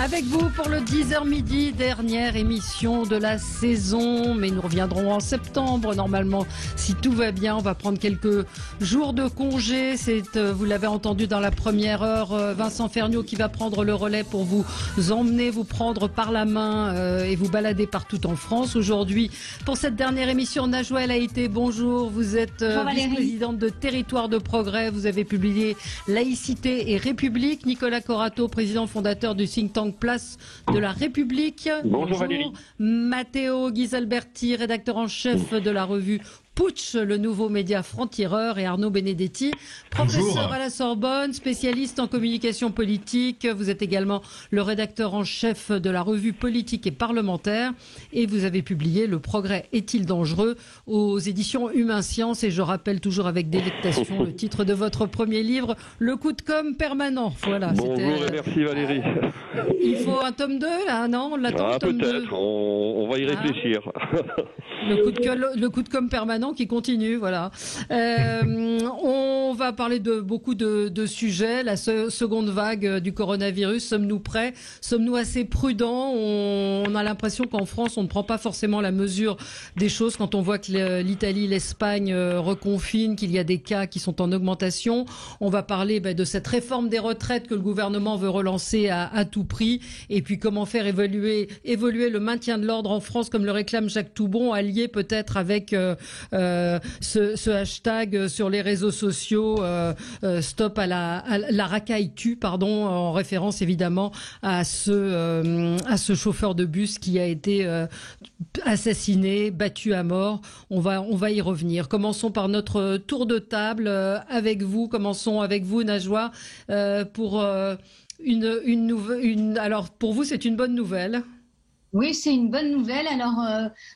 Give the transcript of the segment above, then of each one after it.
Avec vous pour le 10h midi, dernière émission de la saison. Mais nous reviendrons en septembre. Normalement, si tout va bien, on va prendre quelques jours de congé. Vous l'avez entendu dans la première heure, Vincent Ferniaud qui va prendre le relais pour vous emmener, vous prendre par la main et vous balader partout en France. Aujourd'hui, pour cette dernière émission, Najwa El Haïté, bonjour. Vous êtes vice-présidente de Territoire de Progrès. Vous avez publié Laïcité et République. Nicolas Corato, président fondateur du think tank Place de la République. Bonjour Valérie. Matteo Ghisalberti, rédacteur en chef de la revue Putsch, le nouveau média franc-tireur, et Arnaud Benedetti, professeur à la Sorbonne, spécialiste en communication politique. Vous êtes également le rédacteur en chef de la revue Politique et Parlementaire et vous avez publié Le progrès est-il dangereux aux éditions Humain Science. Et je rappelle toujours avec délectation le titre de votre premier livre, Le coup de com' permanent. Voilà. Bonjour et merci Valérie. Il faut un tome 2 là, non? On l'attend, tome 2. Peut-être, on va y réfléchir. Le coup de com' permanent qui continue, voilà. On va parler de beaucoup de sujets. La seconde vague du coronavirus, sommes-nous prêts? Sommes-nous assez prudents? On a l'impression qu'en France, on ne prend pas forcément la mesure des choses quand on voit que l'Italie, l'Espagne reconfinent, qu'il y a des cas qui sont en augmentation. On va parler de cette réforme des retraites que le gouvernement veut relancer à tout prix. Et puis comment faire évoluer le maintien de l'ordre en France, comme le réclame Jacques Toubon, allié peut-être avec ce hashtag sur les réseaux sociaux, stop à la racaille tue, pardon, en référence évidemment à ce chauffeur de bus qui a été assassiné, battu à mort. On va y revenir. Commençons par notre tour de table avec vous. Commençons avec vous, Najwa, pour alors pour vous, c'est une bonne nouvelle. Oui, c'est une bonne nouvelle. Alors,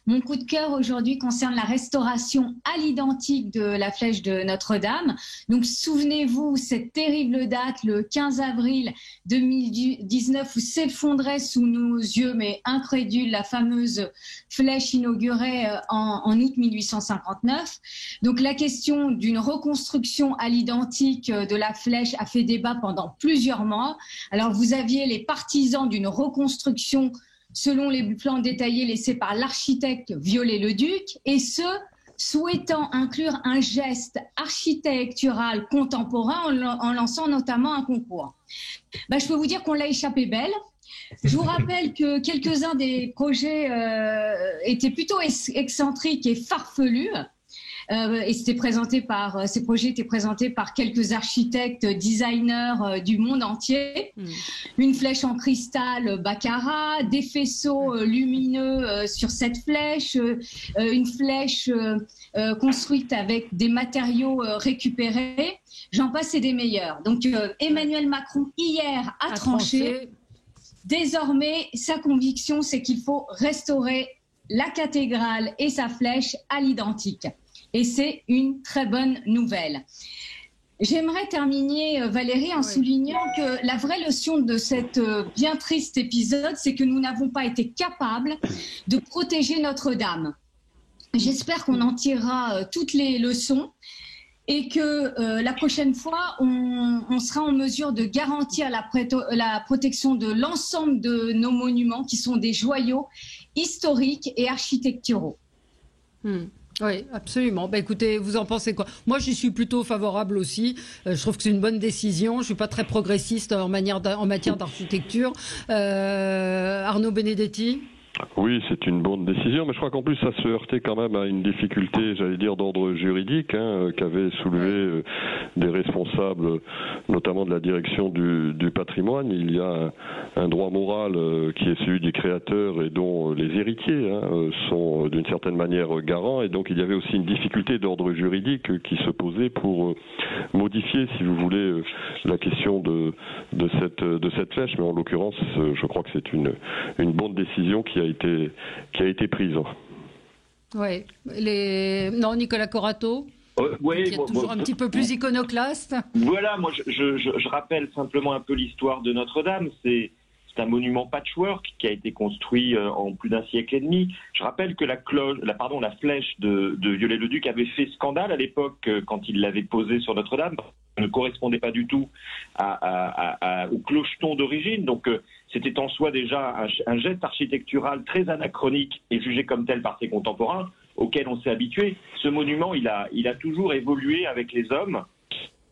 mon coup de cœur aujourd'hui concerne la restauration à l'identique de la flèche de Notre-Dame. Donc, souvenez-vous, cette terrible date, le 15 avril 2019, où s'effondrait sous nos yeux, mais incrédules, la fameuse flèche inaugurée en août 1859. Donc, la question d'une reconstruction à l'identique de la flèche a fait débat pendant plusieurs mois. Alors, vous aviez les partisans d'une reconstruction selon les plans détaillés laissés par l'architecte Viollet-le-Duc, et ceux souhaitant inclure un geste architectural contemporain en lançant notamment un concours. Je peux vous dire qu'on l'a échappé belle. Je vous rappelle que quelques-uns des projets étaient plutôt excentriques et farfelus. Et ces projets étaient présentés par quelques architectes, designers du monde entier. Une flèche en cristal baccarat, des faisceaux lumineux sur cette flèche, une flèche construite avec des matériaux récupérés. J'en passe et des meilleurs. Donc Emmanuel Macron hier a tranché. Désormais, sa conviction, c'est qu'il faut restaurer la cathédrale et sa flèche à l'identique. Et c'est une très bonne nouvelle. J'aimerais terminer, Valérie, en soulignant que la vraie leçon de cet bien triste épisode, c'est que nous n'avons pas été capables de protéger Notre-Dame. J'espère qu'on en tirera toutes les leçons et que la prochaine fois, on sera en mesure de garantir la protection de l'ensemble de nos monuments qui sont des joyaux historiques et architecturaux. Oui, absolument. Écoutez, vous en pensez quoi? Moi, j'y suis plutôt favorable aussi. Je trouve que c'est une bonne décision. Je suis pas très progressiste en matière d'architecture. Arnaud Benedetti? Oui, c'est une bonne décision, mais je crois qu'en plus ça se heurtait quand même à une difficulté, j'allais dire, d'ordre juridique, qu'avaient soulevé des responsables, notamment de la direction du patrimoine. Il y a un droit moral qui est celui des créateurs et dont les héritiers sont d'une certaine manière garants, et donc il y avait aussi une difficulté d'ordre juridique qui se posait pour modifier, si vous voulez, la question de cette flèche, mais en l'occurrence, je crois que c'est une bonne décision qui a été prise. Oui. Non, Nicolas Corato, qui est toujours un petit peu plus iconoclaste. Voilà, moi je rappelle simplement un peu l'histoire de Notre-Dame. C'est un monument patchwork qui a été construit en plus d'un siècle et demi. Je rappelle que la flèche de Viollet-le-Duc avait fait scandale à l'époque quand il l'avait posée sur Notre-Dame. ne correspondait pas du tout au clocheton d'origine. Donc c'était en soi déjà un geste architectural très anachronique et jugé comme tel par ses contemporains, auquel on s'est habitué. Ce monument, il a toujours évolué avec les hommes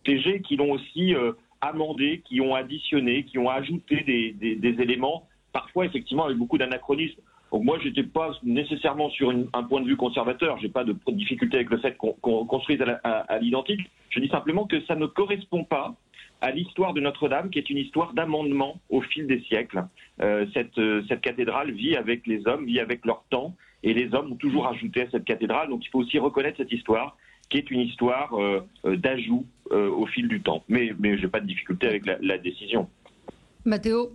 qui l'ont aussi amendé, qui ont additionné, qui ont ajouté des éléments, parfois effectivement avec beaucoup d'anachronisme. Donc moi, j'étais pas nécessairement sur un point de vue conservateur, j'ai pas de difficulté avec le fait qu'on construise à l'identique. Je dis simplement que ça ne correspond pas à l'histoire de Notre-Dame, qui est une histoire d'amendement au fil des siècles. Cette cathédrale vit avec les hommes, vit avec leur temps, et les hommes ont toujours ajouté à cette cathédrale. Donc il faut aussi reconnaître cette histoire, qui est une histoire d'ajout au fil du temps. Mais j'ai pas de difficulté avec la décision. Matteo?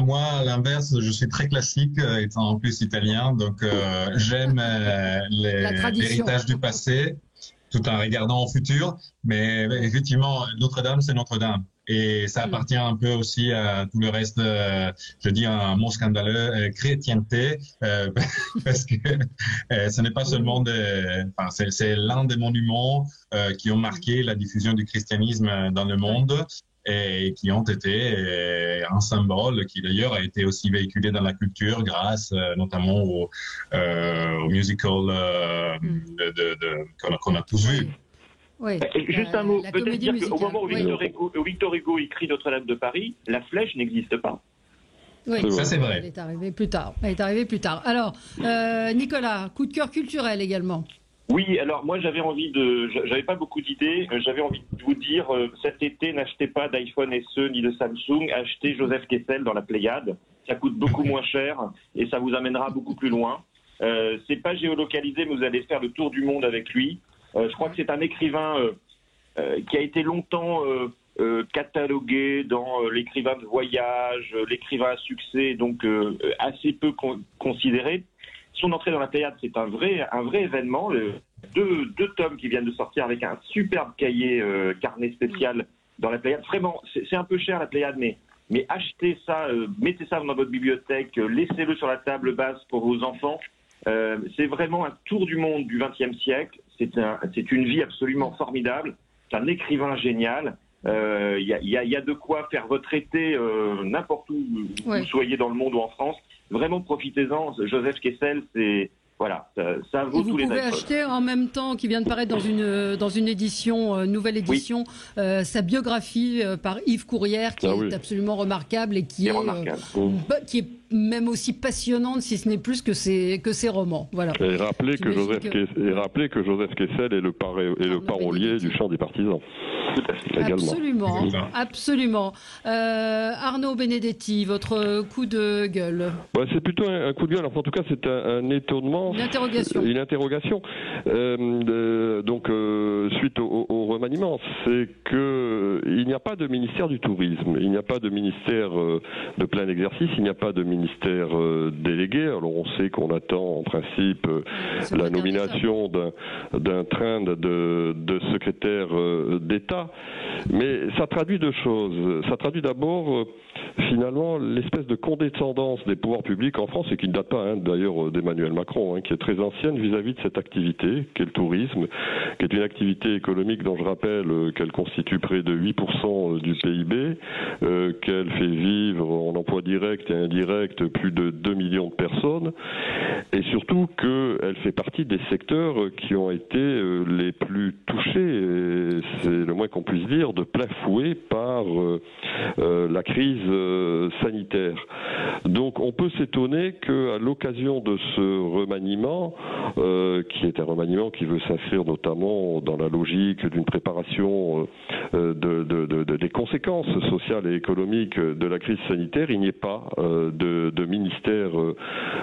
Moi, à l'inverse, je suis très classique, étant en plus italien, donc j'aime l'héritage du passé, tout en regardant au futur. Mais effectivement, Notre-Dame, c'est Notre-Dame. Et ça appartient un peu aussi à tout le reste, je dis un mot scandaleux, chrétienté, parce que ce n'est pas seulement c'est l'un des monuments qui ont marqué la diffusion du christianisme dans le monde et qui ont été un symbole qui d'ailleurs a été aussi véhiculé dans la culture grâce notamment au musical qu'on a tous vu. Oui. Juste un mot, peut-être dire qu'au moment où Victor Hugo écrit Notre-Dame de Paris, la flèche n'existe pas. Oui, ça c'est vrai. Elle est arrivée plus tard. Alors, Nicolas, coup de cœur culturel également. Oui, alors moi j'avais pas beaucoup d'idées, j'avais envie de vous dire, cet été n'achetez pas d'iPhone SE ni de Samsung, achetez Joseph Kessel dans la Pléiade, ça coûte beaucoup moins cher et ça vous amènera beaucoup plus loin. C'est pas géolocalisé, mais vous allez faire le tour du monde avec lui. Je crois que c'est un écrivain qui a été longtemps catalogué dans l'écrivain de voyage, l'écrivain à succès, donc assez peu considéré. Son entrée dans la Pléiade, c'est un vrai événement. Deux tomes qui viennent de sortir avec un superbe cahier carnet spécial dans la Pléiade. Vraiment, c'est un peu cher la Pléiade, mais achetez ça, mettez ça dans votre bibliothèque, laissez-le sur la table basse pour vos enfants. C'est vraiment un tour du monde du XXe siècle. C'est une vie absolument formidable. C'est un écrivain génial. Il y a de quoi faire retraiter n'importe où vous soyez dans le monde ou en France. Vraiment, profitez-en. Joseph Kessel, ça vaut tous les Vous pouvez iPhones. acheter en même temps, qui vient de paraître dans une édition, nouvelle édition, sa biographie par Yves Courrière, qui est absolument remarquable et qui est même aussi passionnante, si ce n'est plus que ses romans. Voilà. Et rappelez que Joseph Kessel est le parolier du Chant des Partisans. Absolument, absolument. Arnaud Benedetti, votre coup de gueule. C'est plutôt un coup de gueule. Enfin, en tout cas, c'est un étonnement. Une interrogation. Donc, suite au remaniement, c'est qu'il n'y a pas de ministère du tourisme. Il n'y a pas de ministère de plein exercice. Il n'y a pas de ministère délégué. Alors, on sait qu'on attend en principe la nomination d'un train de secrétaire d'État. Mais ça traduit deux choses. Ça traduit d'abord, finalement, l'espèce de condescendance des pouvoirs publics en France, et qui ne date pas d'ailleurs d'Emmanuel Macron, qui est très ancienne vis-à-vis de cette activité, qu'est le tourisme, qui est une activité économique dont je rappelle qu'elle constitue près de 8% du PIB, qu'elle fait vivre en emploi direct et indirect plus de 2 millions de personnes, et surtout qu'elle fait partie des secteurs qui ont été les plus touchés, et c'est le moins qu'on puisse dire, de plein fouet par la crise sanitaire. Donc on peut s'étonner qu'à l'occasion de ce remaniement, qui est un remaniement qui veut s'inscrire notamment dans la logique d'une préparation des conséquences sociales et économiques de la crise sanitaire, il n'y ait pas de ministère,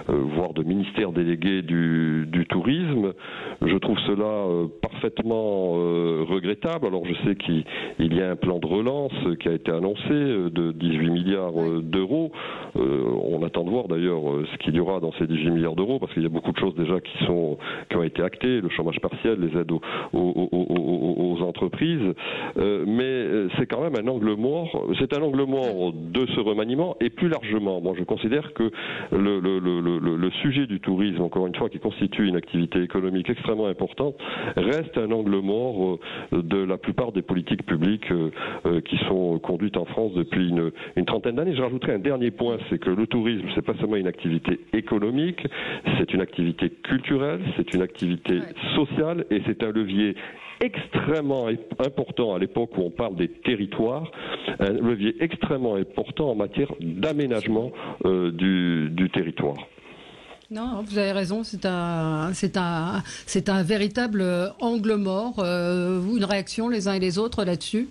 voire de ministère délégué du tourisme. Je trouve cela parfaitement regrettable. Alors je sais qu'il y a un plan de relance qui a été annoncé de 18 milliards d'euros. On attend de voir d'ailleurs ce qu'il y aura dans ces 18 milliards d'euros, parce qu'il y a beaucoup de choses déjà qui ont été actées, le chômage partiel, les aides aux entreprises. mais c'est quand même un angle mort. C'est un angle mort de ce remaniement, et plus largement, moi je considère que le sujet du tourisme, encore une fois, qui constitue une activité économique extrêmement importante, reste un angle mort de la plupart des politiques publiques qui sont conduites en France depuis une trentaine d'années. Je rajouterai un dernier point, c'est que le tourisme, c'est pas seulement une activité économique, c'est une activité culturelle, c'est une activité sociale, et c'est un levier extrêmement important à l'époque où on parle des territoires, un levier extrêmement important en matière d'aménagement du territoire. Non, vous avez raison, c'est un véritable angle mort. Une réaction les uns et les autres là-dessus?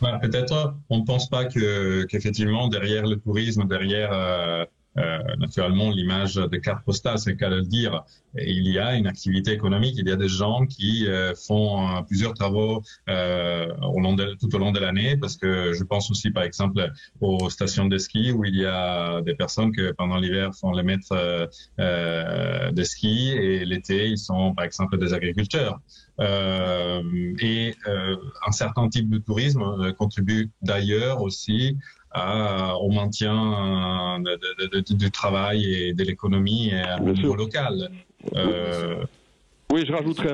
Voilà, peut-être on ne pense pas qu'effectivement derrière le tourisme, derrière naturellement l'image de carte postale, c'est le cas de le dire, il y a une activité économique, il y a des gens qui font plusieurs travaux tout au long de l'année, parce que je pense aussi par exemple aux stations de ski où il y a des personnes que pendant l'hiver font les maîtres de ski, et l'été ils sont par exemple des agriculteurs. Et un certain type de tourisme contribue d'ailleurs aussi au maintien du travail et de l'économie au niveau local. Oui, je rajouterai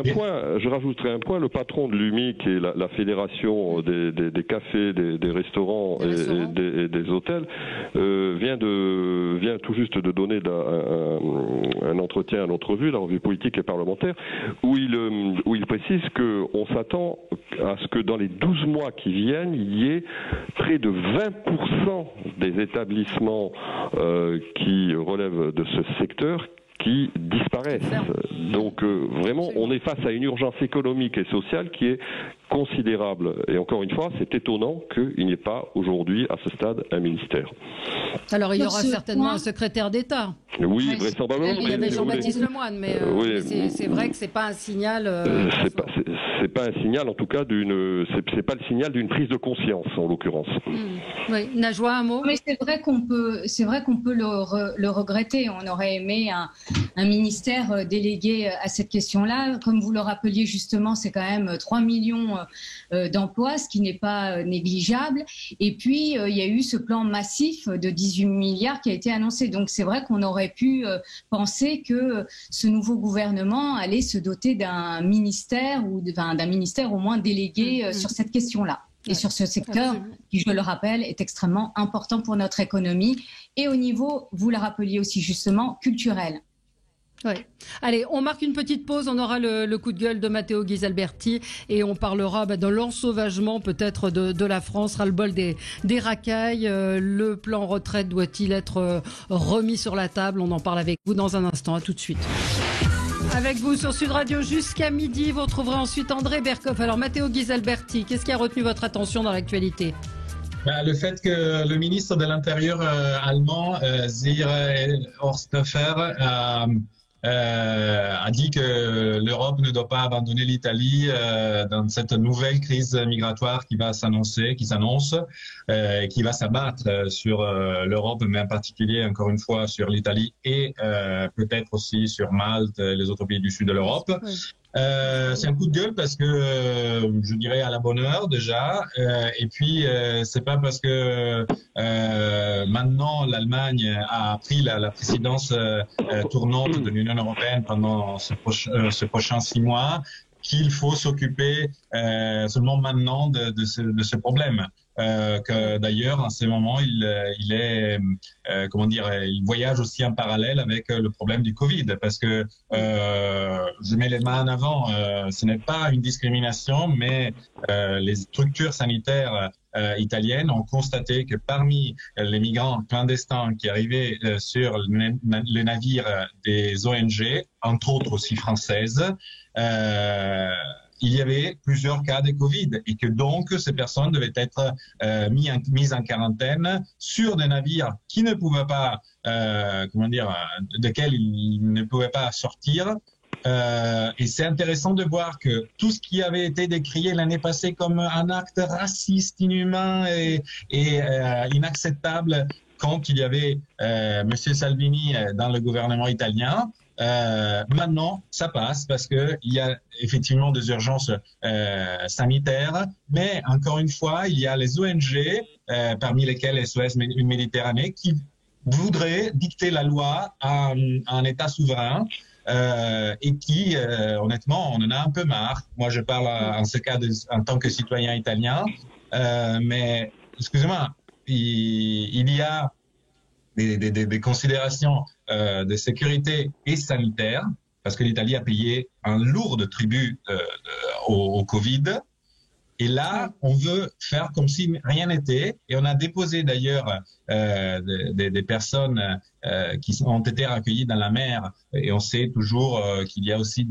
un point. Le patron de l'UMI, qui est la fédération des cafés, des restaurants et des hôtels, vient tout juste de donner un entretien à notre revue, la revue politique et parlementaire, où il précise qu'on s'attend à ce que dans les 12 mois qui viennent, il y ait près de 20% des établissements qui relèvent de ce secteur qui disparaissent. Donc vraiment, on est face à une urgence économique et sociale qui est considérable. Et encore une fois, c'est étonnant qu'il n'y ait pas aujourd'hui, à ce stade, un ministère. Alors, il y aura certainement un secrétaire d'État. Oui, vraisemblablement. Il y avait Jean-Baptiste Lemoyne, mais c'est vrai que c'est pas un signal. C'est pas un signal, en tout cas, c'est pas le signal d'une prise de conscience, en l'occurrence. Oui, Najwa, un mot. Mais c'est vrai qu'on peut le regretter. On aurait aimé un ministère délégué à cette question-là. Comme vous le rappeliez justement, c'est quand même 3 millions d'emplois, ce qui n'est pas négligeable. Et puis, il y a eu ce plan massif de 18 milliards qui a été annoncé. Donc, c'est vrai qu'on aurait pu penser que ce nouveau gouvernement allait se doter d'un ministère ou d'un ministère au moins délégué sur cette question-là. Et sur ce secteur, qui, je le rappelle, est extrêmement important pour notre économie et au niveau, vous le rappeliez aussi justement, culturel. Oui. Allez, on marque une petite pause, on aura le coup de gueule de Matteo Ghisalberti et on parlera de l'ensauvagement peut-être de la France, ras-le-bol des racailles. Le plan retraite doit-il être remis sur la table? On en parle avec vous dans un instant, à tout de suite. Avec vous sur Sud Radio jusqu'à midi, vous retrouverez ensuite André Berkoff. Alors Matteo Ghisalberti, qu'est-ce qui a retenu votre attention dans l'actualité? Le fait que le ministre de l'Intérieur allemand, Sir Horsthofer, a dit que l'Europe ne doit pas abandonner l'Italie dans cette nouvelle crise migratoire qui s'annonce, qui va s'abattre sur l'Europe, mais en particulier, encore une fois, sur l'Italie et peut-être aussi sur Malte, les autres pays du sud de l'Europe. Oui. C'est un coup de gueule parce que je dirais à la bonne heure déjà, et puis c'est pas parce que maintenant l'Allemagne a pris la présidence tournante de l'Union européenne pendant ce prochain 6 mois qu'il faut s'occuper seulement maintenant de ce problème. Que d'ailleurs, en ce moment, il voyage aussi en parallèle avec le problème du Covid, parce que je mets les mains en avant. Ce n'est pas une discrimination, mais les structures sanitaires italiennes ont constaté que parmi les migrants clandestins qui arrivaient sur les navires des ONG, entre autres aussi françaises, il y avait plusieurs cas de Covid et que donc ces personnes devaient être mises en quarantaine sur des navires qui ne pouvaient pas, desquels ils ne pouvaient pas sortir. Et c'est intéressant de voir que tout ce qui avait été décrié l'année passée comme un acte raciste, inhumain et inacceptable quand il y avait Monsieur Salvini dans le gouvernement italien, Maintenant, ça passe parce que il y a effectivement des urgences sanitaires, mais encore une fois, il y a les ONG, parmi lesquelles SOS Méditerranée, qui voudraient dicter la loi à un État souverain. Et qui, honnêtement, on en a un peu marre. Moi, je parle en ce cas en tant que citoyen italien, mais excusez-moi, il y a des considérations de sécurité et sanitaire, parce que l'Italie a payé un lourd tribut au Covid. Et là, on veut faire comme si rien n'était. Et on a déposé d'ailleurs des personnes qui ont été recueillies dans la mer. Et on sait toujours qu'il y a aussi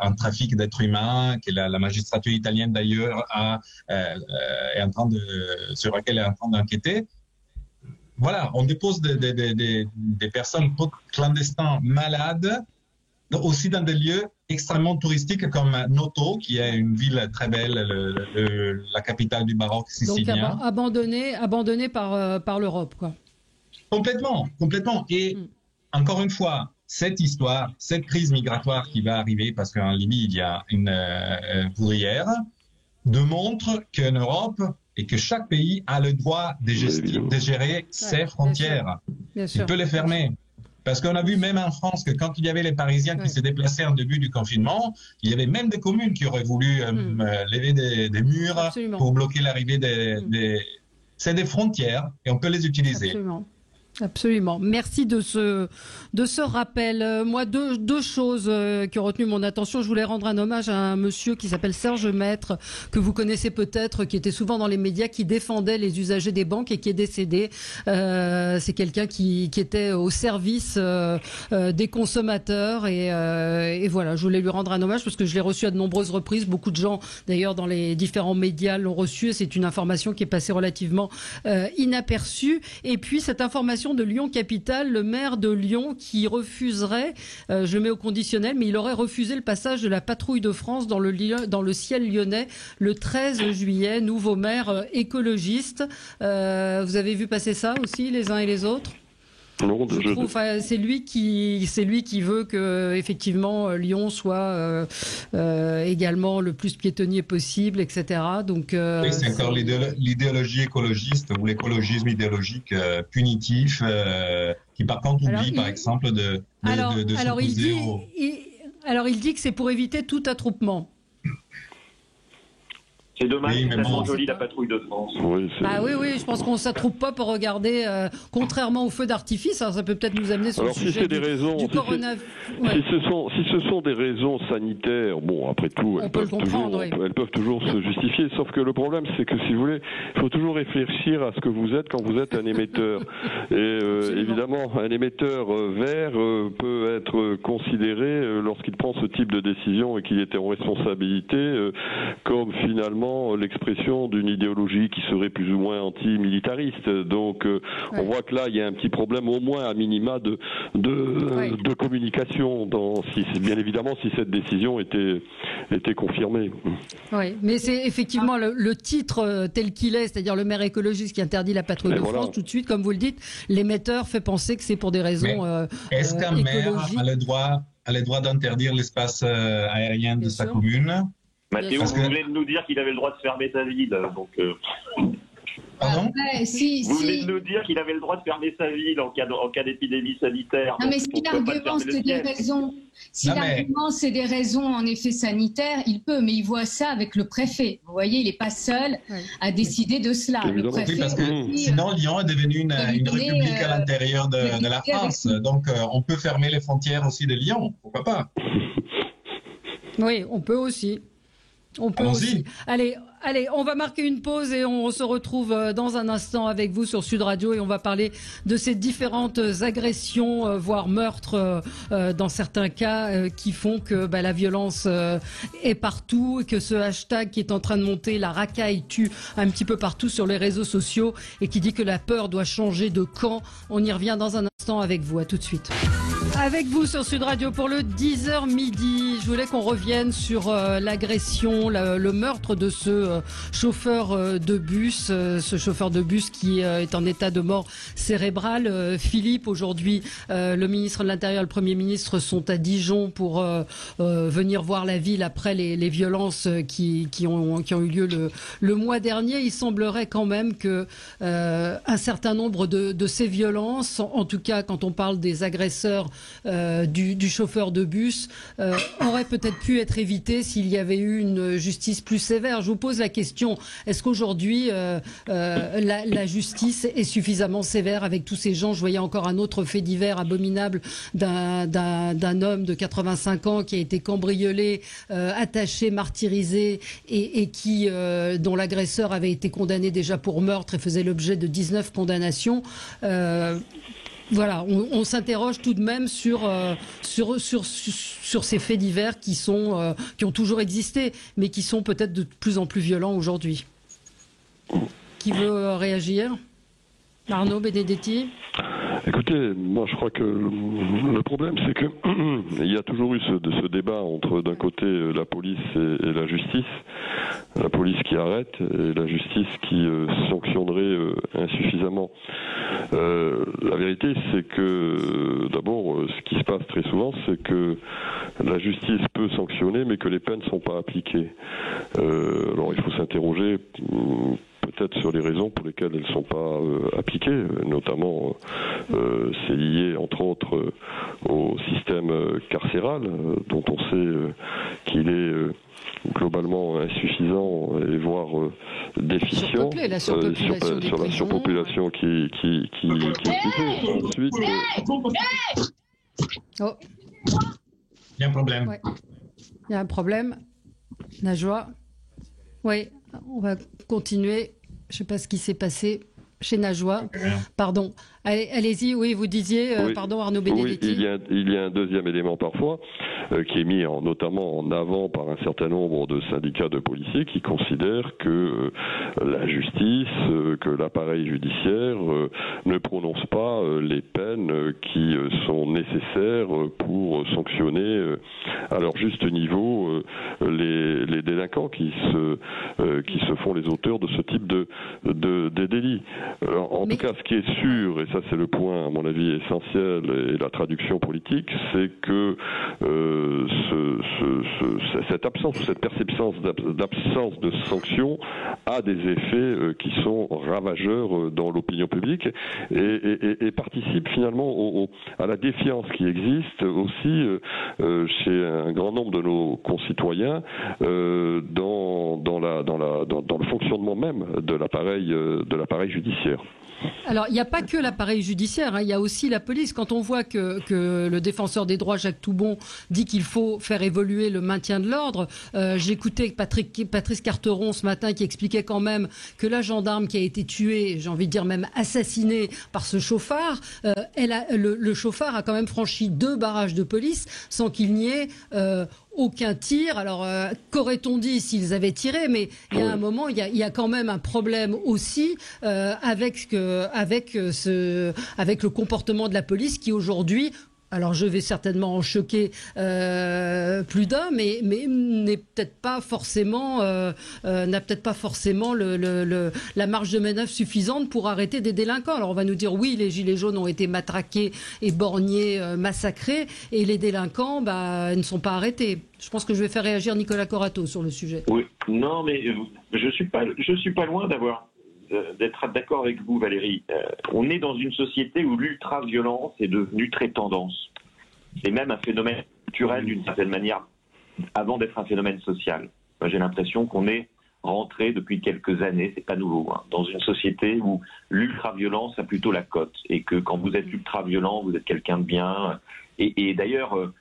un trafic d'êtres humains, que la magistrature italienne d'ailleurs sur laquelle elle est en train d'enquêter. Voilà, on dépose des personnes clandestines malades, aussi dans des lieux extrêmement touristiques comme Noto, qui est une ville très belle, la capitale du baroque sicilien. Donc abandonné par l'Europe, quoi. Complètement. Et encore une fois, cette crise migratoire qui va arriver, parce qu'en Libye, il y a une poudrière, démontre qu'en Europe, et que chaque pays a le droit de gérer ses frontières. Bien sûr. Il peut les fermer. Parce qu'on a vu même en France que quand il y avait les Parisiens qui se déplaçaient en début du confinement, il y avait même des communes qui auraient voulu lever des murs pour bloquer l'arrivée C'est des frontières et on peut les utiliser. Absolument. Merci de ce rappel. Moi, deux choses qui ont retenu mon attention. Je voulais rendre un hommage à un monsieur qui s'appelle Serge Maître, que vous connaissez peut-être, qui était souvent dans les médias, qui défendait les usagers des banques et qui est décédé. C'est quelqu'un qui était au service des consommateurs et voilà, je voulais lui rendre un hommage parce que je l'ai reçu à de nombreuses reprises. Beaucoup de gens, d'ailleurs, dans les différents médias l'ont reçu et c'est une information qui est passée relativement inaperçue. Et puis, cette information de Lyon-Capitale, le maire de Lyon qui refuserait, je mets au conditionnel, mais il aurait refusé le passage de la patrouille de France dans le ciel lyonnais le 13 juillet, nouveau maire écologiste. Vous avez vu passer ça aussi, les uns et les autres ? Non, c'est lui qui veut que effectivement Lyon soit également le plus piétonnier possible, etc. Donc c'est encore l'idéologie écologiste ou l'écologisme idéologique punitif qui par contre oublie par exemple de s'opposer Alors il dit que c'est pour éviter tout attroupement. C'est dommage, c'est tellement joli la patrouille de France. Oui, je pense qu'on ne s'attroupe pas pour regarder, contrairement au feu d'artifice, ça peut peut-être nous amener sur le sujet du coronavirus. Si ce sont des raisons sanitaires, bon, après tout, elles peuvent toujours se justifier, sauf que le problème, c'est que si vous voulez, il faut toujours réfléchir à ce que vous êtes quand vous êtes un émetteur. Et évidemment, un émetteur vert peut être considéré, lorsqu'il prend ce type de décision et qu'il était en responsabilité, comme finalement l'expression d'une idéologie qui serait plus ou moins anti-militariste. Donc on voit que là il y a un petit problème au moins à minima de communication bien évidemment si cette décision était confirmée. Oui, mais c'est effectivement le titre tel qu'il est, c'est-à-dire le maire écologiste qui interdit la patrouille de France, tout de suite, comme vous le dites, l'émetteur fait penser que c'est pour des raisons est-ce qu'un maire a le droit d'interdire l'espace aérien de sa commune? Mathéo, vous venez de nous dire qu'il avait le droit de fermer sa ville, donc... Pardon ? Vous venez de nous dire qu'il avait le droit de fermer sa ville en cas d'épidémie sanitaire. Non, mais si l'argument c'est des raisons en effet sanitaires, il peut, mais il voit ça avec le préfet. Vous voyez, il n'est pas seul à décider de cela. Le préfet, oui, parce que sinon Lyon est devenu une république à l'intérieur de la France. Donc on peut fermer les frontières aussi de Lyon, pourquoi pas ? Oui, on peut aussi. Allez, on va marquer une pause et on se retrouve dans un instant avec vous sur Sud Radio et on va parler de ces différentes agressions, voire meurtres dans certains cas qui font que la violence est partout et que ce hashtag qui est en train de monter, la racaille tue un petit peu partout sur les réseaux sociaux et qui dit que la peur doit changer de camp. On y revient dans un instant avec vous. À tout de suite. Avec vous sur Sud Radio pour le 10h midi. je voulais qu'on revienne sur l'agression, le meurtre de ce chauffeur de bus, qui est en état de mort cérébrale. Philippe, aujourd'hui, le ministre de l'Intérieur et le Premier ministre sont à Dijon pour venir voir la ville après les violences qui ont eu lieu le mois dernier. Il semblerait quand même que un certain nombre de ces violences, en tout cas quand on parle des agresseurs du chauffeur de bus, auraient peut-être pu être évitées s'il y avait eu une justice plus sévère. Je vous pose la question, est-ce qu'aujourd'hui la justice est suffisamment sévère avec tous ces gens? Je voyais encore un autre fait divers abominable d'un homme de 85 ans qui a été cambriolé, attaché, martyrisé et dont l'agresseur avait été condamné déjà pour meurtre et faisait l'objet de 19 condamnations. Voilà, on s'interroge tout de même sur ces faits divers qui ont toujours existé, mais qui sont peut-être de plus en plus violents aujourd'hui. Qui veut réagir? Arnaud Benedetti? Écoutez, moi je crois que le problème c'est que il y a toujours eu ce débat entre d'un côté la police et la justice, la police qui arrête et la justice qui sanctionnerait insuffisamment. La vérité c'est que d'abord ce qui se passe très souvent c'est que la justice peut sanctionner mais que les peines ne sont pas appliquées. Alors il faut s'interroger peut-être sur les raisons pour lesquelles elles ne sont pas appliquées, notamment c'est lié entre autres au système carcéral dont on sait qu'il est globalement insuffisant et voire déficient sur la surpopulation qui existe. Ensuite, il y a un problème. Ouais. Il y a un problème. Najwa. Oui, on va continuer. Je ne sais pas ce qui s'est passé chez Najwa. Pardon. Allez-y, oui, vous disiez, oui, pardon Arnaud Benedetti. Oui, il y a un deuxième élément parfois qui est mis notamment en avant par un certain nombre de syndicats de policiers qui considèrent que la justice, que l'appareil judiciaire ne prononce pas les peines qui sont nécessaires pour sanctionner à leur juste niveau les délinquants qui se font les auteurs de ce type de délits. En tout cas, ce qui est sûr, et ça c'est le point à mon avis essentiel et la traduction politique, c'est que cette absence ou cette perception d'absence de sanctions a des effets qui sont ravageurs dans l'opinion publique et participe finalement à la défiance qui existe aussi chez un grand nombre de nos concitoyens dans le fonctionnement même de l'appareil judiciaire. Alors, il n'y a pas que l'appareil judiciaire, il y a aussi la police. Quand on voit que le défenseur des droits, Jacques Toubon, dit qu'il faut faire évoluer le maintien de l'ordre, j'écoutais Patrice Carteron ce matin qui expliquait quand même que la gendarme qui a été tuée, j'ai envie de dire même assassinée par ce chauffard, le chauffard a quand même franchi 2 barrages de police sans qu'il n'y ait aucun tir. Alors, qu'aurait-on dit s'ils avaient tiré? Mais il y a un moment, il y a quand même un problème aussi avec le comportement de la police qui aujourd'hui, alors je vais certainement en choquer plus d'un, mais n'est peut-être pas forcément n'a peut-être pas forcément la marge de manœuvre suffisante pour arrêter des délinquants. Alors on va nous dire oui, les gilets jaunes ont été matraqués et borgnés, massacrés, et les délinquants ne sont pas arrêtés. Je pense que je vais faire réagir Nicolas Corato sur le sujet. Oui, non, mais je suis pas loin d'être d'accord avec vous, Valérie. On est dans une société où l'ultra-violence est devenue très tendance. C'est même un phénomène culturel d'une certaine manière, avant d'être un phénomène social. Moi, j'ai l'impression qu'on est rentré depuis quelques années, c'est pas nouveau, dans une société où l'ultra-violence a plutôt la cote, et que quand vous êtes ultra-violent, vous êtes quelqu'un de bien. Et d'ailleurs,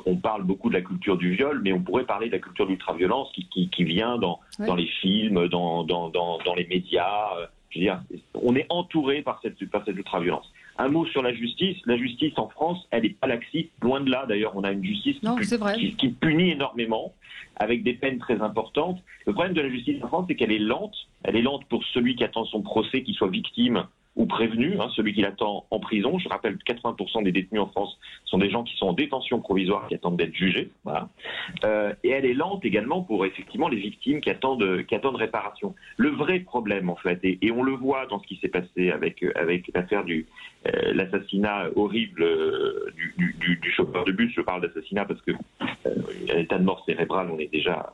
on parle beaucoup de la culture du viol, mais on pourrait parler de la culture de l'ultra-violence qui vient dans les films, dans les médias. Je veux dire, on est entouré par cette ultra-violence. Un mot sur la justice. La justice en France, elle n'est pas laxiste, loin de là. D'ailleurs, on a une justice qui punit énormément, avec des peines très importantes. Le problème de la justice en France, c'est qu'elle est lente. Elle est lente pour celui qui attend son procès, qui soit victime ou prévenu, celui qui l'attend en prison. Je rappelle que 80% des détenus en France sont des gens qui sont en détention provisoire, qui attendent d'être jugés. Voilà. Et elle est lente également pour effectivement les victimes qui attendent réparation. Le vrai problème, en fait, et on le voit dans ce qui s'est passé avec l'affaire l'assassinat horrible du chauffeur de bus. Je parle d'assassinat parce que à l'état de mort cérébrale, on est déjà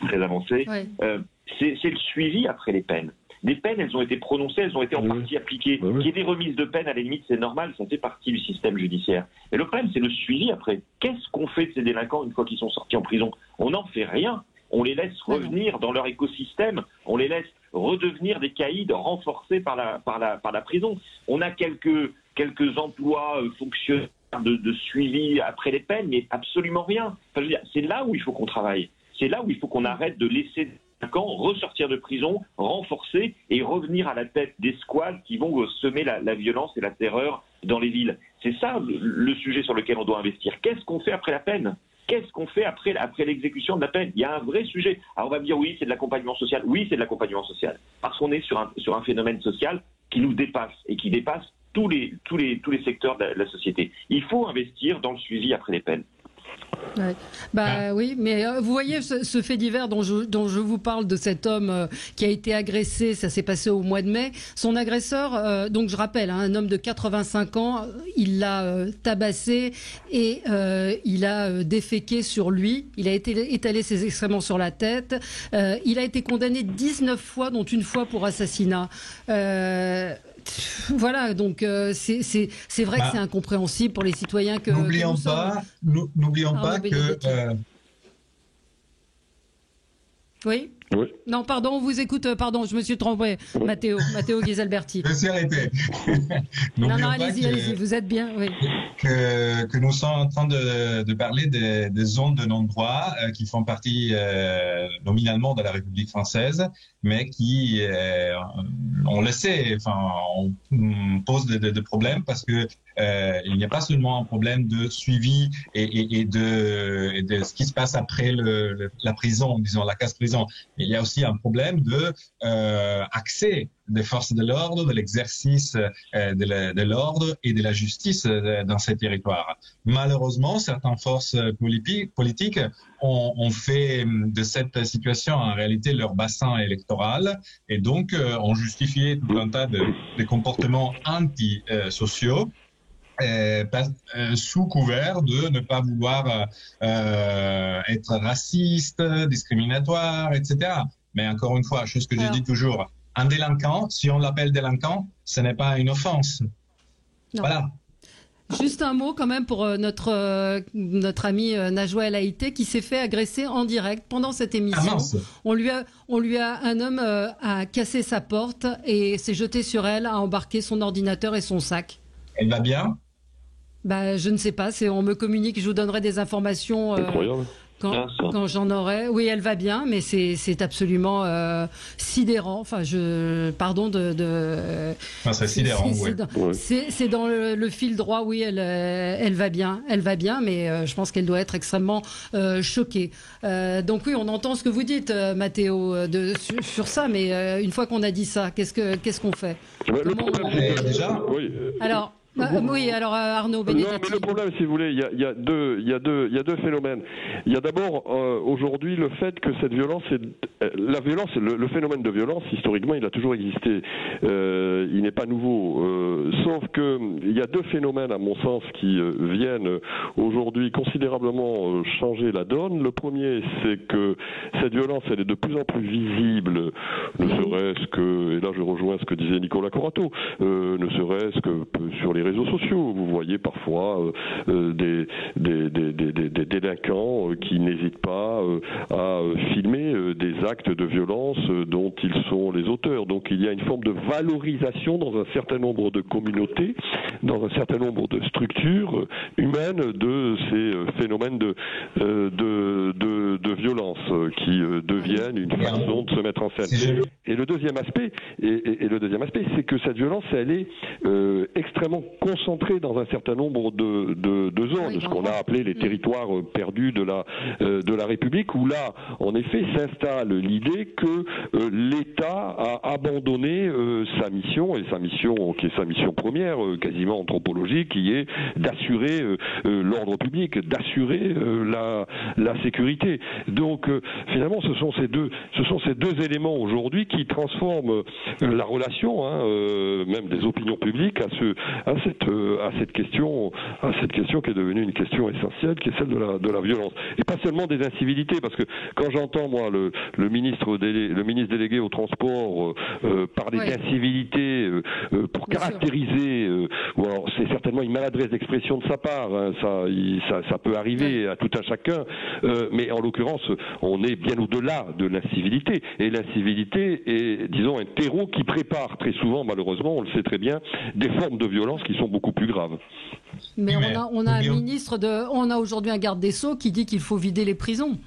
très avancé. Ouais. C'est le suivi après les peines. Les peines, elles ont été prononcées, elles ont été en partie appliquées. Qu'il y ait des remises de peine, à la limite, c'est normal, ça fait partie du système judiciaire. Et le problème, c'est le suivi après. Qu'est-ce qu'on fait de ces délinquants une fois qu'ils sont sortis en prison? On n'en fait rien. On les laisse revenir dans leur écosystème. On les laisse redevenir des caïds renforcés par la prison. On a quelques emplois fonctionnaires de suivi après les peines, mais absolument rien. Enfin, je veux dire, c'est là où il faut qu'on travaille. C'est là où il faut qu'on arrête de laisser des délinquants ressortir de prison, renforcer et revenir à la tête des squads qui vont semer la violence et la terreur dans les villes. C'est ça le sujet sur lequel on doit investir. Qu'est-ce qu'on fait après la peine ? Qu'est-ce qu'on fait après l'exécution de la peine? Il y a un vrai sujet. Alors on va me dire oui, c'est de l'accompagnement social. Oui, c'est de l'accompagnement social. Parce qu'on est sur un phénomène social qui nous dépasse et qui dépasse tous les secteurs de la société. Il faut investir dans le suivi après les peines. Ouais. Oui, mais vous voyez ce fait divers dont je vous parle, de cet homme qui a été agressé, ça s'est passé au mois de mai. Son agresseur, donc je rappelle, un homme de 85 ans, il l'a tabassé et il a déféqué sur lui. Il a étalé ses excréments sur la tête. Il a été condamné 19 fois, dont une fois pour assassinat. Voilà, donc c'est vrai que c'est incompréhensible pour les citoyens que N'oublions pas que... Oui. Non, pardon, on vous écoute. Pardon, je me suis trompé. Matteo Ghisalberti. Je me suis arrêté. Non, allez-y, vous êtes bien. Oui. Que nous sommes en train de parler des zones de non-droit qui font partie nominalement de la République française, mais qui, on le sait, on pose des problèmes parce que il n'y a pas seulement un problème de suivi et de ce qui se passe après la prison, disons la casse-prison. Il y a aussi un problème de accès des forces de l'ordre, de l'exercice de l'ordre et de la justice dans ces territoires. Malheureusement, certaines forces politiques ont fait de cette situation en réalité leur bassin électoral et donc ont justifié tout un tas de comportements antisociaux. Sous couvert de ne pas vouloir être raciste, discriminatoire, etc. Mais encore une fois, chose que je dis toujours, un délinquant, si on l'appelle délinquant, ce n'est pas une offense. Non. Voilà. Juste un mot quand même pour notre ami Najwa El Haïté qui s'est fait agresser en direct pendant cette émission. Un homme a cassé sa porte et s'est jeté sur elle, a embarqué son ordinateur et son sac. Elle va bien? Je ne sais pas, on me communique, je vous donnerai des informations quand j'en aurai. Oui, elle va bien, mais c'est absolument sidérant. Pardon c'est sidérant, oui. C'est dans le fil droit, oui, elle va bien, mais je pense qu'elle doit être extrêmement choquée. Donc oui, on entend ce que vous dites, Matteo, sur ça, mais une fois qu'on a dit ça, qu'est-ce qu'on fait? Le problème, déjà, oui. Alors. Alors Arnaud Benedetti. Non, mais le problème, si vous voulez, il y a deux phénomènes. Il y a d'abord aujourd'hui le fait que cette violence, le phénomène de violence, historiquement, il a toujours existé. Il n'est pas nouveau. Sauf que il y a deux phénomènes, à mon sens, qui viennent aujourd'hui considérablement changer la donne. Le premier, c'est que cette violence, elle est de plus en plus visible, ne serait-ce que, et là je rejoins ce que disait Nicolas Corato, ne serait-ce que sur les réseaux sociaux. Vous voyez parfois des délinquants qui n'hésitent pas à filmer des actes de violence dont ils sont les auteurs. Donc il y a une forme de valorisation dans un certain nombre de communautés dans un certain nombre de structures humaines de ces phénomènes de violence qui deviennent une façon de se mettre en scène. Et le deuxième aspect, c'est que cette violence, elle est extrêmement concentrée dans un certain nombre de zones, ce qu'on a appelé les territoires perdus de la République, où là, en effet, s'installe l'idée que l'État a abandonné sa mission, et sa mission qui est sa mission première, quasiment anthropologique, qui est d'assurer l'ordre public, d'assurer la sécurité. Donc finalement, ce sont ces deux éléments aujourd'hui qui transforment la relation, même des opinions publiques, à cette question qui est devenue une question essentielle, qui est celle de la violence, et pas seulement des incivilités, parce que quand j'entends moi le ministre délégué au transport parler d'incivilité pour caractériser, ou alors c'est certainement une maladresse d'expression de sa part, ça peut arriver à tout un chacun, mais en l'occurrence on est bien au-delà de l'incivilité, et l'incivilité est, disons, un terreau qui prépare très souvent, malheureusement, on le sait très bien, des formes de violence qui sont beaucoup plus graves. Mais on a aujourd'hui un garde des Sceaux qui dit qu'il faut vider les prisons.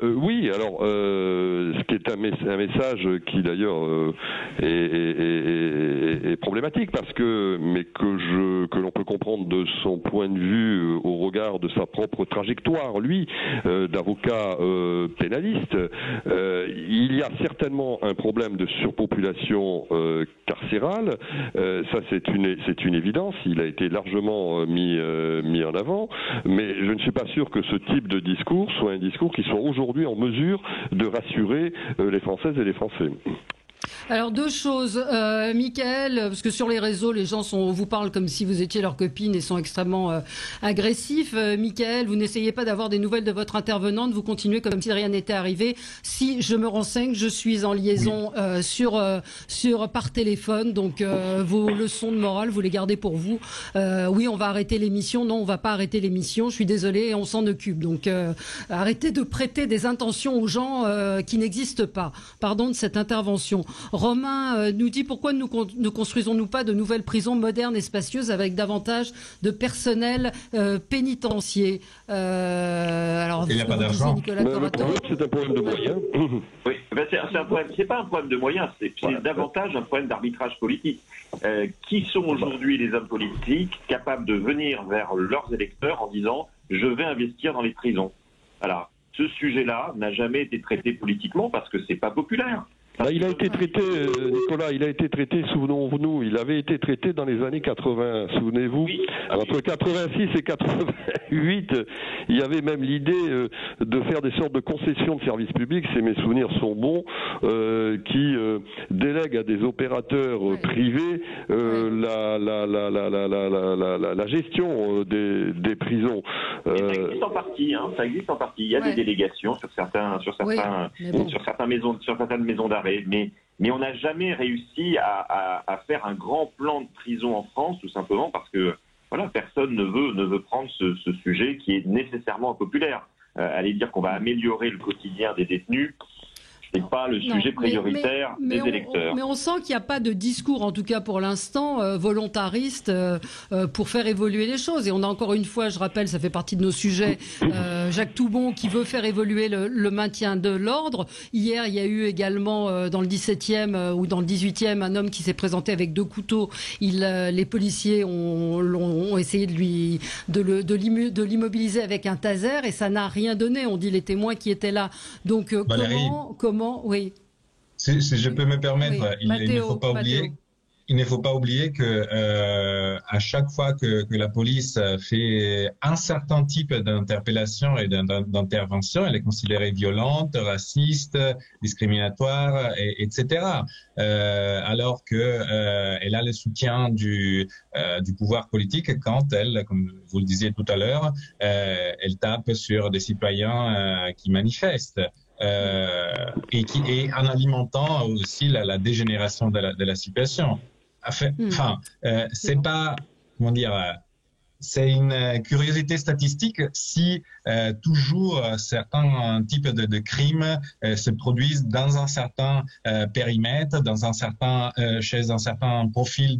Oui, alors ce qui est un message qui d'ailleurs est problématique, parce que l'on peut comprendre de son point de vue au regard de sa propre trajectoire, lui, d'avocat pénaliste. Il y a certainement un problème de surpopulation carcérale, ça c'est une évidence, il a été largement mis en avant, mais je ne suis pas sûr que ce type de discours soit un discours qui soit aujourd'hui en mesure de rassurer les Françaises et les Français. Alors deux choses, Mickaël, parce que sur les réseaux, les gens vous parlent comme si vous étiez leur copine et sont extrêmement agressifs. Mickaël, vous n'essayez pas d'avoir des nouvelles de votre intervenante, vous continuez comme si rien n'était arrivé. Si je me renseigne, je suis en liaison par téléphone, donc vos leçons de morale, vous les gardez pour vous. Oui, on va arrêter l'émission. Non, on va pas arrêter l'émission. Je suis désolée, on s'en occupe. Donc arrêtez de prêter des intentions aux gens qui n'existent pas. Pardon de cette intervention. Romain nous dit pourquoi ne construisons-nous pas de nouvelles prisons modernes et spacieuses avec davantage de personnel pénitentiaire. Alors, il n'y a pas d'argent. C'est un problème de moyens. Oui, c'est pas un problème de moyens, c'est davantage un problème d'arbitrage politique. Qui sont aujourd'hui les hommes politiques capables de venir vers leurs électeurs en disant « je vais investir dans les prisons ». Alors, ce sujet-là n'a jamais été traité politiquement parce que c'est pas populaire. Il a été traité, Nicolas, souvenons-nous, il avait été traité dans les années 80, souvenez-vous. Oui. Entre 86 et 88, il y avait même l'idée de faire des sortes de concessions de services publics, si mes souvenirs sont bons, qui délèguent à des opérateurs privés la gestion des prisons. Ça existe en partie, Il y a des délégations sur certaines maisons d'arrêt. Mais on n'a jamais réussi à faire un grand plan de prison en France, tout simplement parce que personne ne veut prendre ce sujet qui est nécessairement impopulaire. Aller dire qu'on va améliorer le quotidien des détenus, c'est pas le sujet prioritaire des électeurs. Mais on sent qu'il n'y a pas de discours, en tout cas pour l'instant, volontariste pour faire évoluer les choses. Et on a encore une fois, je rappelle, ça fait partie de nos sujets, Jacques Toubon qui veut faire évoluer le maintien de l'ordre. Hier, il y a eu également dans le 17e ou dans le 18e un homme qui s'est présenté avec 2 couteaux. Les policiers ont essayé de l'immobiliser avec un taser et ça n'a rien donné. On dit les témoins qui étaient là. Donc comment oui. Si je peux me permettre, il ne faut pas oublier que à chaque fois que la police fait un certain type d'interpellation et d'intervention, elle est considérée violente, raciste, discriminatoire, etc. Alors que elle a le soutien du pouvoir politique quand elle, comme vous le disiez tout à l'heure, elle tape sur des citoyens qui manifestent. Et en alimentant aussi la dégénération de la situation. C'est pas, comment dire, c'est une curiosité statistique si toujours certains types de crimes se produisent dans un certain périmètre, chez un certain profil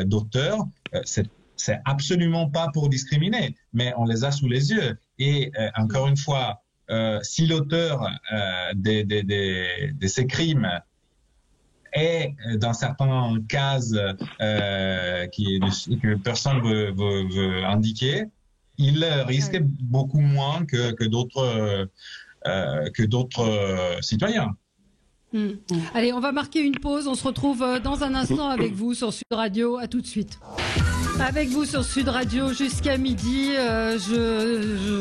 d'auteurs. C'est absolument pas pour discriminer, mais on les a sous les yeux. Et encore une fois, si l'auteur de ces crimes est dans certains cas que personne veut indiquer, il risque beaucoup moins que d'autres citoyens. Allez, on va marquer une pause. On se retrouve dans un instant avec vous sur Sud Radio. À tout de suite. Avec vous sur Sud Radio jusqu'à midi.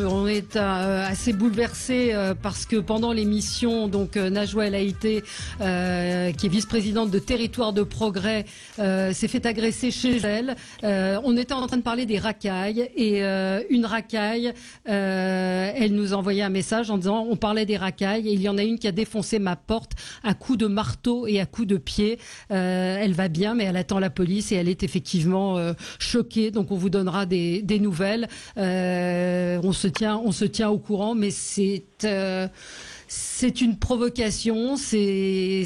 On est assez bouleversés parce que pendant l'émission, donc Najwa El Haïté, qui est vice-présidente de Territoire de Progrès, s'est fait agresser chez elle. On était en train de parler des racailles et une racaille, elle nous a envoyé un message en disant on parlait des racailles et il y en a une qui a défoncé ma porte à coups de marteau et à coups de pied. Elle va bien, mais elle attend la police et elle est effectivement choquée. Donc on vous donnera des nouvelles. On se tient au courant, mais c'est une provocation. C'est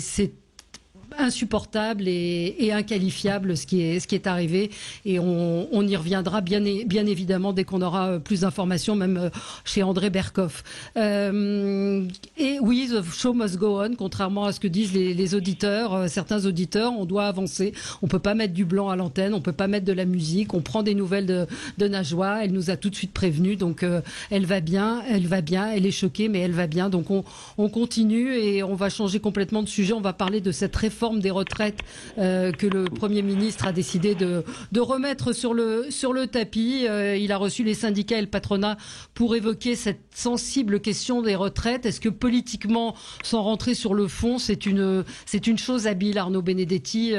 insupportable et inqualifiable ce qui est arrivé, et on y reviendra bien évidemment dès qu'on aura plus d'informations, même chez André Berkoff. Et oui, the show must go on, contrairement à ce que disent les auditeurs, certains auditeurs. On doit avancer, on peut pas mettre du blanc à l'antenne, on peut pas mettre de la musique. On prend des nouvelles de Najwa, elle nous a tout de suite prévenu, donc elle va bien, elle est choquée, mais elle va bien, donc on continue et on va changer complètement de sujet. On va parler de cette réforme des retraites que le Premier ministre a décidé de remettre sur le tapis. Il a reçu les syndicats et le patronat pour évoquer cette sensible question des retraites. Est-ce que politiquement, sans rentrer sur le fond, c'est une chose habile, Arnaud Benedetti,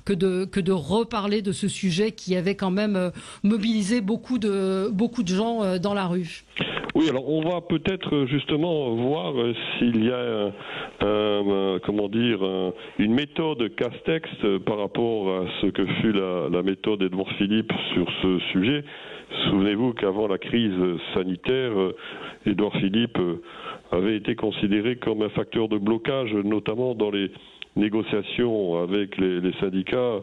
que de reparler de ce sujet qui avait quand même mobilisé beaucoup de gens dans la rue? Oui, alors on va peut-être justement voir s'il y a une méthode Castex par rapport à ce que fut la méthode Édouard Philippe sur ce sujet. Souvenez-vous qu'avant la crise sanitaire, Édouard Philippe avait été considéré comme un facteur de blocage, notamment dans les négociations avec les syndicats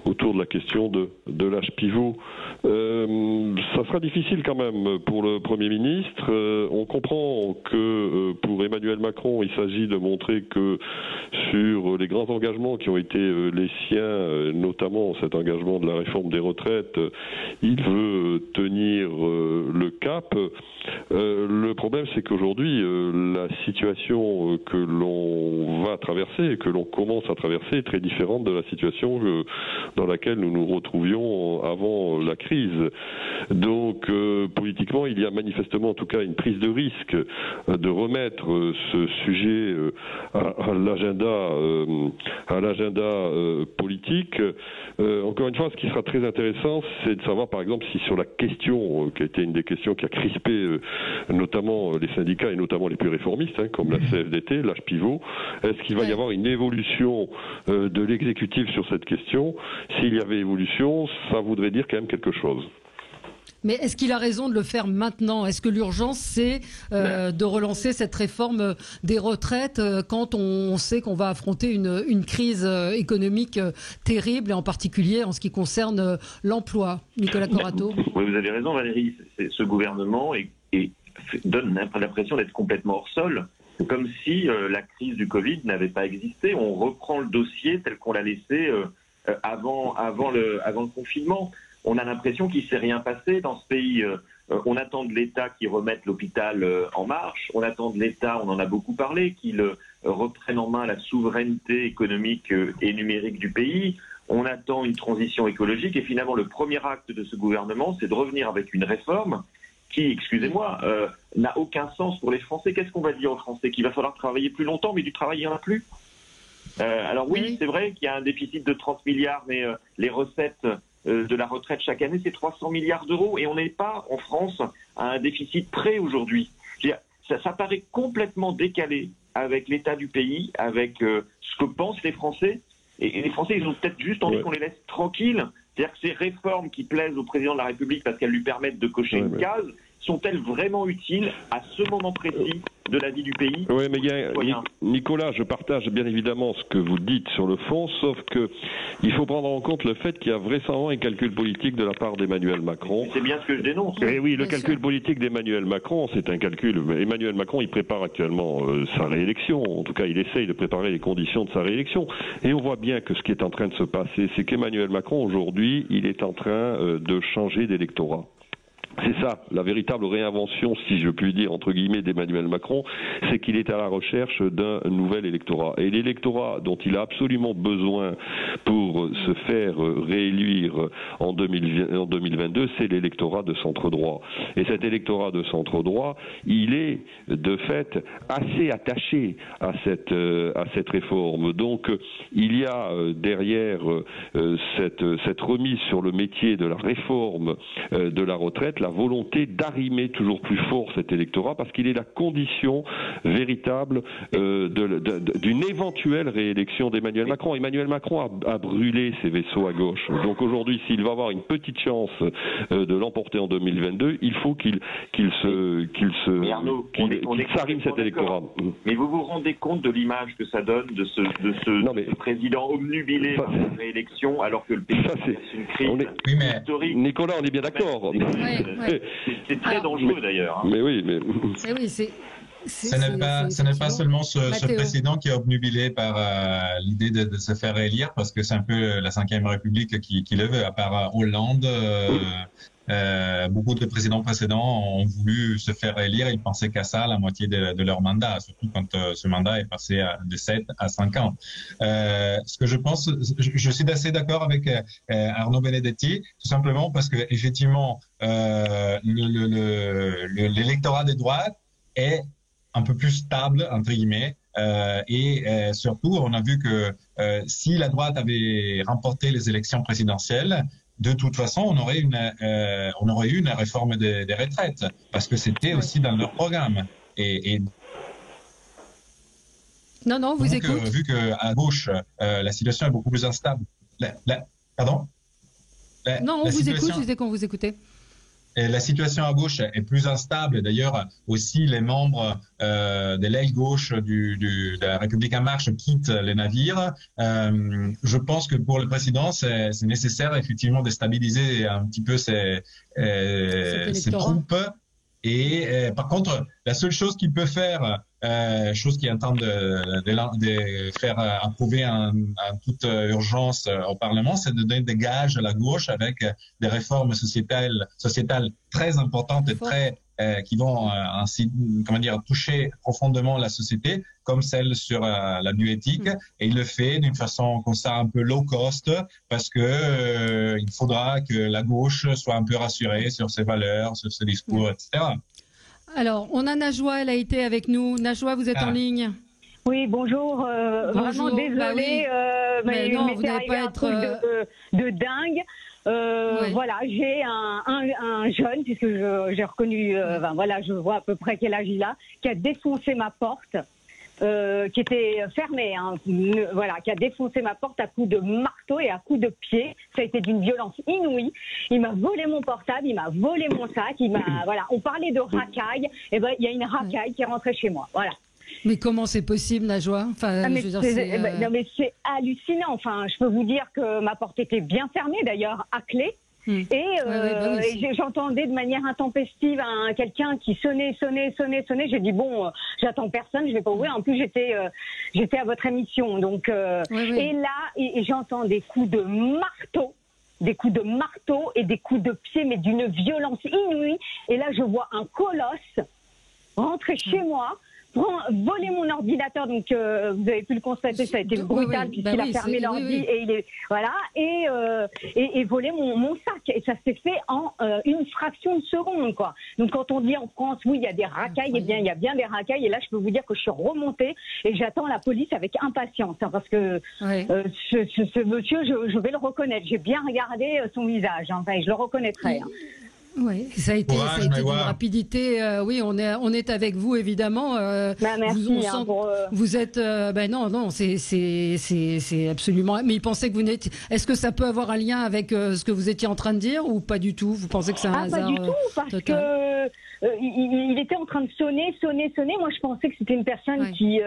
autour de la question de l'âge pivot. Ça sera difficile quand même pour le Premier ministre. On comprend que pour Emmanuel Macron, il s'agit de montrer que sur les grands engagements qui ont été les siens, notamment cet engagement de la réforme des retraites, il veut tenir le cap. Le problème, c'est qu'aujourd'hui, la situation que l'on va traverser, que l'on commence à traverser, est très différente de la situation dans laquelle nous nous retrouvions avant la crise. Donc, politiquement, il y a manifestement, en tout cas, une prise de risque de remettre ce sujet à l'agenda politique. Encore une fois, ce qui sera très intéressant, c'est de savoir, par exemple, si sur la question, qui a été une des questions qui a crispé notamment les syndicats et notamment les plus réformistes, comme la CFDT, l'âge pivot, est-ce qu'il va y avoir une évolution de l'exécutif sur cette question? S'il y avait évolution, ça voudrait dire quand même quelque chose. Mais est-ce qu'il a raison de le faire maintenant? Est-ce que l'urgence, c'est de relancer cette réforme des retraites quand on sait qu'on va affronter une crise économique terrible, et en particulier en ce qui concerne l'emploi? Nicolas Corato. Oui, vous avez raison, Valérie. Ce gouvernement donne l'impression d'être complètement hors sol, comme si la crise du Covid n'avait pas existé. On reprend le dossier tel qu'on l'a laissé avant le confinement. On a l'impression qu'il ne s'est rien passé dans ce pays. On attend de l'État qu'il remette l'hôpital en marche. On attend de l'État, on en a beaucoup parlé, qu'il reprenne en main la souveraineté économique et numérique du pays. On attend une transition écologique. Et finalement, le premier acte de ce gouvernement, c'est de revenir avec une réforme qui, excusez-moi, n'a aucun sens pour les Français. Qu'est-ce qu'on va dire aux Français? Qu'il va falloir travailler plus longtemps, mais du travail, il n'y en a plus. Alors oui, c'est vrai qu'il y a un déficit de 30 milliards, mais les recettes de la retraite chaque année, c'est 300 milliards d'euros. Et on n'est pas, en France, à un déficit près aujourd'hui. Ça paraît complètement décalé avec l'état du pays, avec ce que pensent les Français. Et les Français, ils ont peut-être juste envie qu'on les laisse tranquilles. C'est-à-dire que ces réformes qui plaisent au président de la République parce qu'elles lui permettent de cocher une case, sont-elles vraiment utiles à ce moment précis de la vie du pays? Oui, mais Nicolas, je partage bien évidemment ce que vous dites sur le fond, sauf que il faut prendre en compte le fait qu'il y a vraisemblablement un calcul politique de la part d'Emmanuel Macron. C'est bien ce que je dénonce. Et oui, le calcul politique d'Emmanuel Macron, c'est un calcul. Emmanuel Macron, il prépare actuellement sa réélection. En tout cas, il essaye de préparer les conditions de sa réélection. Et on voit bien que ce qui est en train de se passer, c'est qu'Emmanuel Macron, aujourd'hui, il est en train de changer d'électorat. C'est ça, la véritable réinvention, si je puis dire, entre guillemets, d'Emmanuel Macron, c'est qu'il est à la recherche d'un nouvel électorat. Et l'électorat dont il a absolument besoin pour se faire réélire en 2022, c'est l'électorat de centre-droit. Et cet électorat de centre-droit, il est, de fait, assez attaché à cette réforme. Donc, il y a derrière cette remise sur le métier de la réforme de la retraite, la volonté d'arrimer toujours plus fort cet électorat parce qu'il est la condition véritable d'une éventuelle réélection d'Emmanuel Macron. Emmanuel Macron a brûlé ses vaisseaux à gauche. Donc aujourd'hui, s'il va avoir une petite chance de l'emporter en 2022, il faut qu'il s'arrime cet électorat. Mais vous vous rendez compte de l'image que ça donne de ce président obnubilé par cette réélection alors que le pays c'est une crise historique. Nicolas, on est bien d'accord. C'est très dangereux d'ailleurs. Mais oui, ce n'est pas seulement ce président qui est obnubilé par l'idée de se faire élire, parce que c'est un peu la Ve République qui le veut. À part Hollande, beaucoup de présidents précédents ont voulu se faire élire. Ils pensaient qu'à ça la moitié de leur mandat, surtout quand ce mandat est passé de 7 à 5 ans. Ce que je pense, je suis assez d'accord avec Arnaud Benedetti, tout simplement parce que effectivement l'électorat de droite est un peu plus stable entre guillemets. Et surtout, on a vu que si la droite avait remporté les élections présidentielles, de toute façon, on aurait eu une réforme des retraites, parce que c'était aussi dans leur programme. Non, vous écoutez. Vu qu'à gauche, la situation est beaucoup plus instable. Pardon ? Non, on vous écoute, je disais qu'on vous écoutait. Et la situation à gauche est plus instable. D'ailleurs, aussi, les membres de l'aile gauche de la République en marche quittent les navires. Je pense que pour le président, c'est nécessaire effectivement de stabiliser un petit peu ses troupes. Et par contre, la seule chose qu'il peut faire, chose qu'il est en train de faire approuver en toute urgence au Parlement, c'est de donner des gages à la gauche avec des réformes sociétales très importantes et qui vont ainsi, toucher profondément la société, comme celle sur la bioéthique. Et il le fait d'une façon comme ça un peu low cost, parce que il faudra que la gauche soit un peu rassurée sur ses valeurs, sur ses discours, etc. Alors, on a Najwa, elle a été avec nous. Najwa, vous êtes en ligne. Oui, bonjour. Vraiment désolée, mais non, vous n'allez pas être de dingue. Voilà, j'ai un jeune, puisque j'ai reconnu, je vois à peu près quel âge il a, qui a défoncé ma porte, qui était fermée, qui a défoncé ma porte à coups de marteau et à coups de pied. Ça a été d'une violence inouïe. Il m'a volé mon portable, il m'a volé mon sac, on parlait de racaille, et il y a une racaille qui est rentrée chez moi, voilà. Mais comment c'est possible, Najwa ? Non, mais c'est hallucinant. Enfin, je peux vous dire que ma porte était bien fermée, d'ailleurs à clé. Et j'entendais de manière intempestive quelqu'un qui sonnait. J'ai dit j'attends personne, je vais pas ouvrir. En plus j'étais à votre émission, donc et là j'entends des coups de marteau. Des coups de marteau et des coups de pied, mais d'une violence inouïe. Et là, je vois un colosse rentrer chez moi, voler mon ordinateur. Donc, vous avez pu le constater, ça a été brutal puisqu'il a fermé l'ordi et il est et voler mon sac. Et ça s'est fait en une fraction de seconde, quoi. Donc, quand on dit en France, oui, il y a des racailles, eh bien, il y a bien des racailles. Et là, je peux vous dire que je suis remontée et j'attends la police avec impatience, parce que ce monsieur, je vais le reconnaître. J'ai bien regardé son visage, et je le reconnaîtrai. Oui, ça a été d'une rapidité. Oui, on est avec vous évidemment. Merci. Vous êtes. Non, c'est absolument. Mais il pensait que vous n'étiez. Est-ce que ça peut avoir un lien avec ce que vous étiez en train de dire ou pas du tout? Vous pensez que c'est un hasard? Pas du tout, parce que il était en train de sonner. Moi, je pensais que c'était une personne qui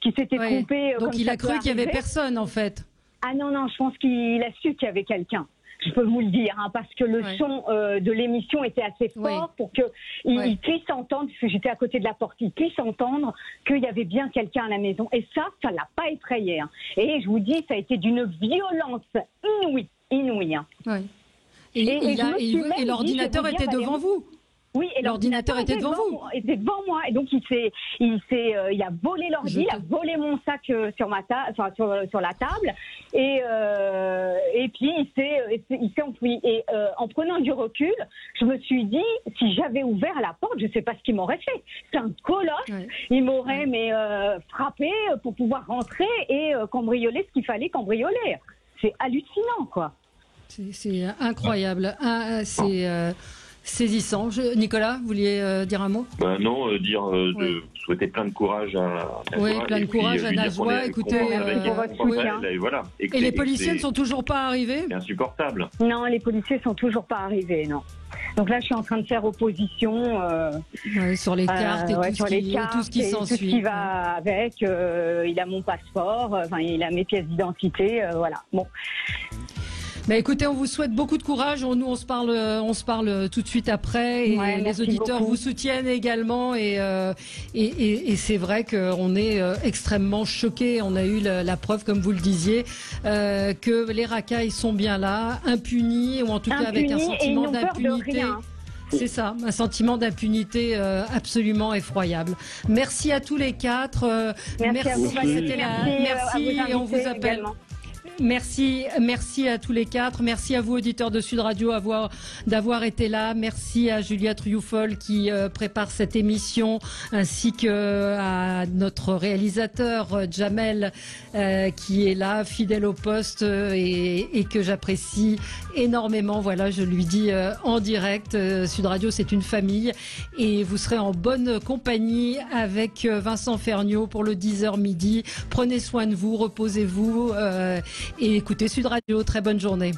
s'était trompée. Donc il a cru qu'il y avait personne en fait. Ah non, je pense qu'il a su qu'il y avait quelqu'un. Je peux vous le dire, parce que le son de l'émission était assez fort pour qu'il puisse entendre, parce que j'étais à côté de la porte, il puisse entendre qu'il y avait bien quelqu'un à la maison. Et ça l'a pas effrayé. Et je vous dis, ça a été d'une violence inouïe. Ouais. Et l'ordinateur était devant vous? Oui, et l'ordinateur était devant vous. Était devant moi, et donc il a volé l'ordi, il a volé mon sac sur la table, et puis il s'est enfui. Et en prenant du recul, je me suis dit, si j'avais ouvert la porte, je sais pas ce qu'il m'aurait fait. C'est un colosse, il m'aurait frappé pour pouvoir rentrer et cambrioler ce qu'il fallait cambrioler. C'est hallucinant, quoi. C'est incroyable. Saisissant. Nicolas, vous vouliez dire un mot? Non, de souhaiter plein de courage à Najwa. Plein de courage à Najwa. Écoutez, voilà. Et les policiers ne sont toujours pas arrivés? C'est insupportable. Non, les policiers sont toujours pas arrivés, non. Donc là, je suis en train de faire opposition sur les cartes et tout ce qui s'ensuit. Tout ce qui va avec. Il a mon passeport, il a mes pièces d'identité, voilà. Bon. Mais écoutez, on vous souhaite beaucoup de courage. Nous, on se parle tout de suite après. Et les auditeurs vous soutiennent également. Et c'est vrai qu'on est extrêmement choqués. On a eu la preuve, comme vous le disiez, que les racailles sont bien là, impunis, ou en tout cas avec un sentiment d'impunité. C'est ça, un sentiment d'impunité absolument effroyable. Merci à tous les quatre. Merci et on vous appelle. Également. Merci à tous les quatre. Merci à vous, auditeurs de Sud Radio, d'avoir été là. Merci à Julia Trioufol qui prépare cette émission, ainsi que à notre réalisateur Jamel qui est là, fidèle au poste et que j'apprécie énormément. Voilà, je lui dis en direct, Sud Radio, c'est une famille et vous serez en bonne compagnie avec Vincent Ferniaud pour le 10h midi. Prenez soin de vous, reposez-vous. Et écoutez Sud Radio, très bonne journée.